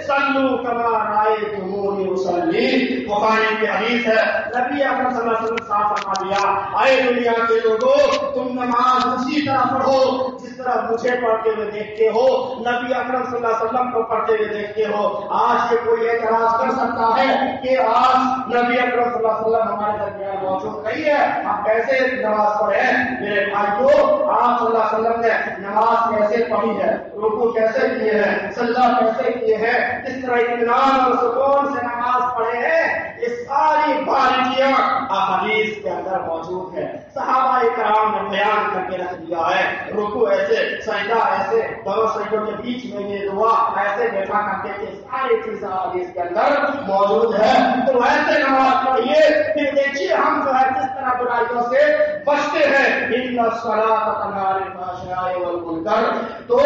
صلو کما رأیتمونی اصلی، بخاری کی حدیث ہے، نبی اکرم صلی اللہ علیہ وسلم صاف فرما دیا، اے دنیا کے لوگوں، تم نماز اسی طرح پڑھو جس طرح مجھے پڑھتے ہوئے دیکھتے ہو، نبی اکرم صلی اللہ علیہ وسلم کو پڑھتے ہوئے دیکھتے ہو۔ آج کے کوئی اعتراض کر سکتا ہے کہ آج نبی اکرم صلی اللہ علیہ وسلم ہمارے درمیان موجود نہیں ہے، ہم کیسے نماز پڑھیں؟ میرے بھائیوں، آپ صلی اللہ علیہ وسلم نے نماز کیسے پڑھی ہے، رکوع کیسے کیے ہیں، سجدہ کیسے کیے ہیں، کس طرح اطمینان اور سکون سے نماز پڑھے ہیں، یہ ساری باریکیاں احادیث کے اندر موجود ہے۔ صحابہ کرام نے بیان کر کے رکھ دیا ہے، رکوع ایسے، سجدہ ایسے، دونوں سجدوں کے بیچ میں یہ دعا ایسے بیٹھا کرتے تھے، ساری چیزیں حدیث کے اندر موجود ہے۔ تو ایسے نماز پڑھیے، پھر دیکھیے ہم جو ہے کس طرح برائیوں سے بچتے ہیں۔ ان الصلاۃ تنہی عن الفحشاء والمنکر، تو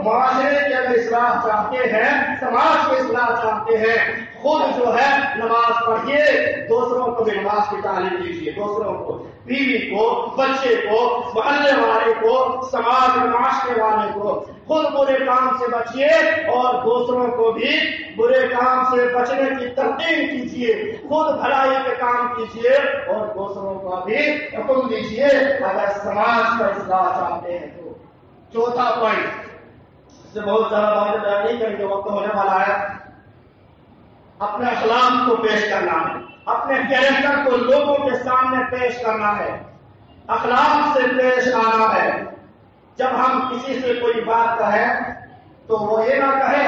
معاشرے کی اگر اصلاح چاہتے ہیں، سماج کی اصلاح چاہتے ہیں، خود جو ہے نماز پڑھیے، دوسروں کو بھی نماز کی تعلیم دیجیے، دوسروں کو، بیوی کو، بچے کو، محلے والے کو، سماج معاشرے والے کو، خود برے کام سے بچیے اور دوسروں کو بھی برے کام سے بچنے کی تلقین کیجیے، خود بھلائی کے کام کیجیے اور دوسروں کو بھی حکم دیجیے اگر سماج کا اصلاح چاہتے ہیں تو۔ چوتھا پوائنٹ، اس سے بہت زیادہ باتیں بیان نہیں کریں گے، وقت ہونے والا ہے۔ اپنے اخلاق کو پیش کرنا ہے، اپنے کیریکٹر کو لوگوں کے سامنے پیش کرنا ہے، اخلاق سے پیش آنا ہے۔ جب ہم کسی سے کوئی بات کہیں تو وہ یہ نہ کہے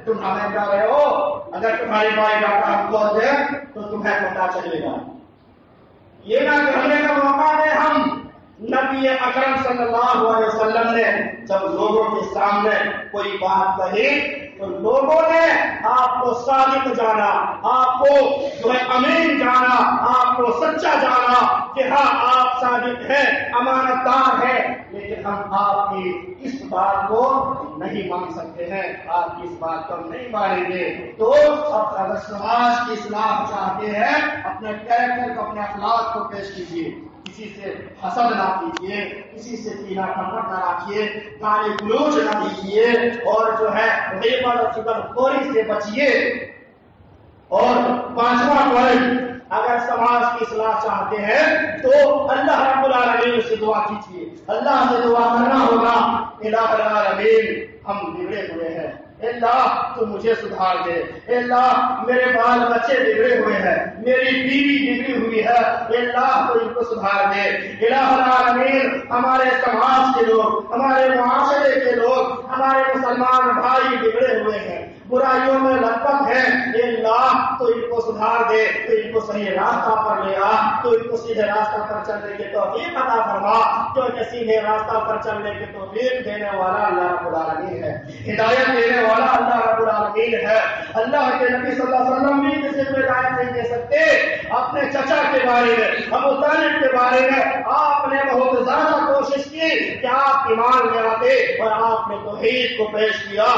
تم ہمیں کہہ رہے ہو، اگر تمہاری بھائی ڈاکٹر ہم کو دے تو تمہیں پتا چلے گا، یہ نہ کہنے کا موقع دے ہم۔ نبی اکرم صلی اللہ علیہ وسلم نے جب لوگوں کے سامنے کوئی بات کہی تو لوگوں نے آپ کو صادق جانا، آپ کو جو ہے امین جانا، آپ کو سچا جانا کہ ہاں آپ صادق ہیں، امانت دار ہیں، لیکن ہم آپ کی اس بات کو نہیں مان سکتے ہیں، آپ کی اس بات کو ہم نہیں مانیں گے۔ تو اب اگر سماج کی اصلاح چاہتے ہیں، اپنے کیریکٹر کو، اپنے اخلاق کو پیش کیجیے، کسی سے حسد نہ کیجیے، کسی سے کینہ نفرت نہ رکھیے، گالی گلوچ نہ دیجیے، اور جو ہے غیبت اور چغلخوری سے بچیے۔ اور پانچواں پوائنٹ، اگر سماج کی اصلاح چاہتے ہیں تو اللہ رب العالمین سے دعا کیجیے، اللہ سے دعا کرنا ہوگا، الہ العالمین ہم بگڑے ہوئے ہیں، اللہ تو مجھے سدھار دے، اللہ میرے بال بچے بگڑے ہوئے ہیں، میری بیوی بگڑی ہوئی ہے، اللہ تو ان کو سدھار دے، الہ العالمین ہمارے سماج کے لوگ، ہمارے معاشرے کے لوگ، ہمارے مسلمان بھائی بگڑے ہوئے ہیں، برائیوں میں لطف ہے، اللہ تو ان کو سدھار دے، تو ان کو صحیح راستہ پر لے آ، تو ان کو سیدھے راستہ پر چلنے کی توفیق عطا فرما، کیونکہ سیدھے راستہ پر چلنے کی توفیق دینے والا اللہ رب العالمین ہے، ہدایت دینے والا اللہ رب العالمین ہے۔ اللہ کے نبی صلی اللہ علیہ وسلم بھی کسی کو ہدایت نہیں دے سکتے۔ اپنے چچا کے بارے میں، ابو طالب کے بارے میں آپ نے بہت زیادہ کوشش کی کہ آپ ایمان لے آتے، اور آپ نے توحید کو پیش کیا،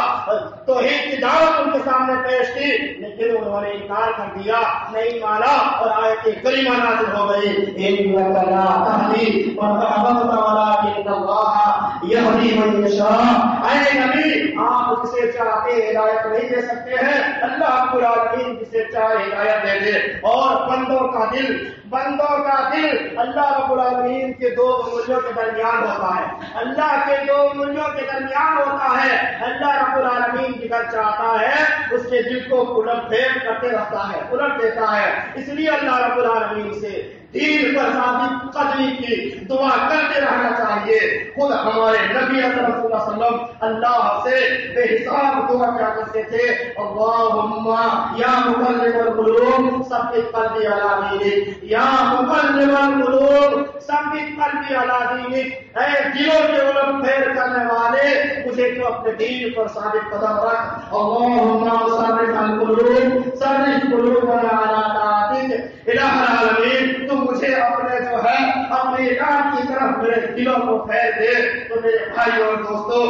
توحید کی دعوت ان کے سامنے پیش کی، لیکن انہوں نے انکار کر دیا، نہیں مانا، اور آیت کریمہ نازل ہو گئی، انک لا تہدی من احببت ولکن اللہ یہدی من یشاء۔ اے نبی، آپ جسے چاہتے ہدایت نہیں دے سکتے ہیں، اللہ رب العالمین جسے چاہے ہدایت دے دے۔ اور بندوں کا دل اللہ رب العالمین کے دو انگلیوں کے درمیان ہوتا ہے، اللہ کے دو انگلیوں کے درمیان ہوتا ہے، اللہ رب العالمین جدھر چاہتا ہے اس کے دل کو الٹ پھیر کرتے رہتا ہے، الٹ دیتا ہے۔ اس لیے اللہ رب العالمین سے دین پر ثابت قدمی کی دعا کرتے رہنا چاہیے۔ خود ہمارے ہمارے نبی اکرم صلی اللہ علیہ وسلم اللہ سے بے حساب دعا کیا کرتے تھے، اللہم یا مقلب القلوب ثبت قلبی علی دینک، یا مقلب القلوب ثبت قلبی علی دینک، اے دلوں کے الٹ پھیر کرنے والے مجھے تو اپنے دین پر ثابت قدم رکھ، اللہم ثبت القلوب ثبت قلوبنا علی طاعتک، الہ العالمین تو مجھے اپنے جو ہے اپنے اطاعت کی طرف میرے دلوں کو پھیر دے۔ تو میرے بھائی اور دوستو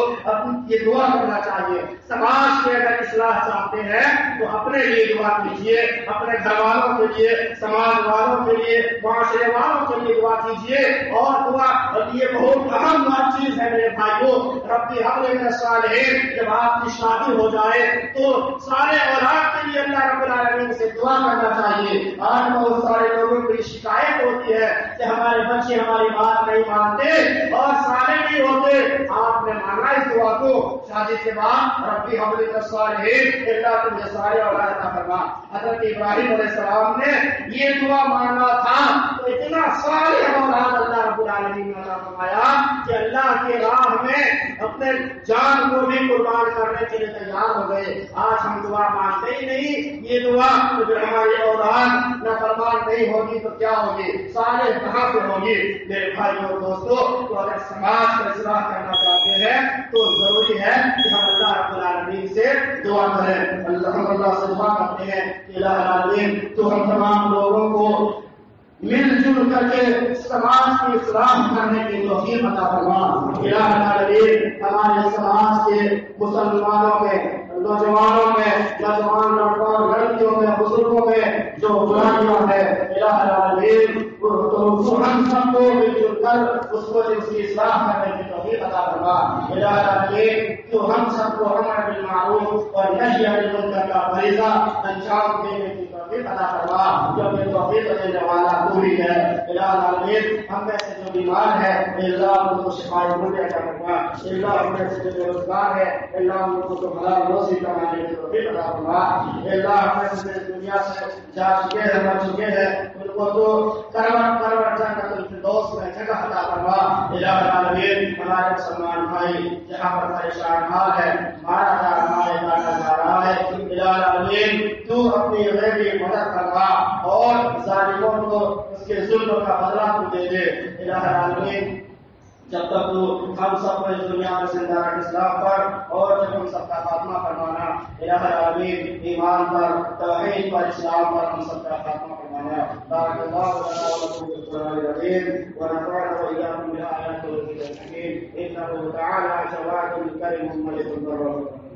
یہ دعا کرنا چاہیے، سماج کے اگر اصلاح چاہتے ہیں تو اپنے لیے دعا کیجیے، اپنے گھر والوں کے لیے، سماج والوں کے لیے، معاشرے والوں کے لیے دعا کیجیے، اور دعا یہ بہت اہم چیز ہے میرے بھائیوں، ربی حب لنا من الصالحین، جب آپ کی شادی ہو جائے تو سارے اولاد کے لیے اللہ رب العالمین سے دعا کرنا چاہیے۔ آج بہت سارے لوگوں کی شکایت ہوتی ہے کہ ہمارے بچے ہماری بات نہیں مانتے اور صالح نہیں ہوتے، آپ نے مانگا اس دعا کو شادی کے بعد، ربی حب لنا من الصالحین، اللہ تمہیں سارے اولاد عطا فرما۔ حضرت ابراہیم علیہ السلام نے یہ دعا مانگا تھا تو اتنا صالح اولاد اللہ رب العالمین نے عطا فرمایا کہ اللہ کی راہ میں اپنے جان کو بھی قربان کرنے کے لیے تیار ہو گئے۔ آج ہم دعا مانتے ہی نہیں، یہ دعا تو پھر ہماری اولاد نافرمان نہیں ہوگی تو کیا ہوگی، صالح کہاں سے ہوگی؟ میرے بھائیوں اور دوستو، تو اگر سماج کا اصلاح کرنا چاہتے ہیں تو ضروری ہے کہ ہم اللہ رب العالمین سے دعا کریں۔ اللہ سے دعا کرتے ہیں کہ الہ العالمین تو ہم تمام لوگوں کو مل جل کر کے سماج کی اصلاح کرنے کی توفیق عطا فرما۔ الہ العالمین ہمارے سماج کے مسلمانوں میں، نوجوانوں میں، نوجوان لڑکوں لڑکیوں میں، بزرگوں میں جو برائیاں ہیں، الہ العالمین تو ہم سب کو مل جل کر اس کو اس کی اصلاح کرنے کی توفیق عطا فرما۔ الہ العالمین تو ہم سب کو امر بالمعروف اور نہی عن المنکر کا فریضہ انجام دینے کی توفیق عطا فرما، جو اپنے توفیق دینے والا پوری ہے۔ الہ العالمین ہم میں سے جو بیمار ہے اللہ ان کو شفاء عطا فرما، اللہ ہم میں سے جو بے روزگار ہے اللہ ان کو تو حلال روزی کمانے کی توفیق عطا فرما، اللہ ہم میں سے دنیا سے جا چکے ہیں، مر چکے ہیں، ان کو تو کروٹ کروٹ جنت الفردوس میں جگہ عطا فرما۔ الہ العالمین ہمارے مسلمان بھائی جہاں پر پریشان حال ہے، مارا جا رہا ہے، کاٹا جا رہا ہے، الہ العالمین تو اپنی غیبی مدد فرما اور ظالموں کو اس کے ظلم کا بدلہ تو دے دے۔ الہ العالمین جب تک تو ہم سب کو اس دنیا میں زندہ رکھ اسلام پر، اور جب ہم سب کا خاتمہ فرمانا الہ العالمین ایمان پر، توحید پر، اسلام پر ہم سب کا خاتمہ فرمانا۔ بارک اللہ لنا ولکم فی القرآن العظیم ونفعنا وإياکم بالآیات والذکر الحکیم، انہ تعالی جواد کریم ملک البر والرحمۃ۔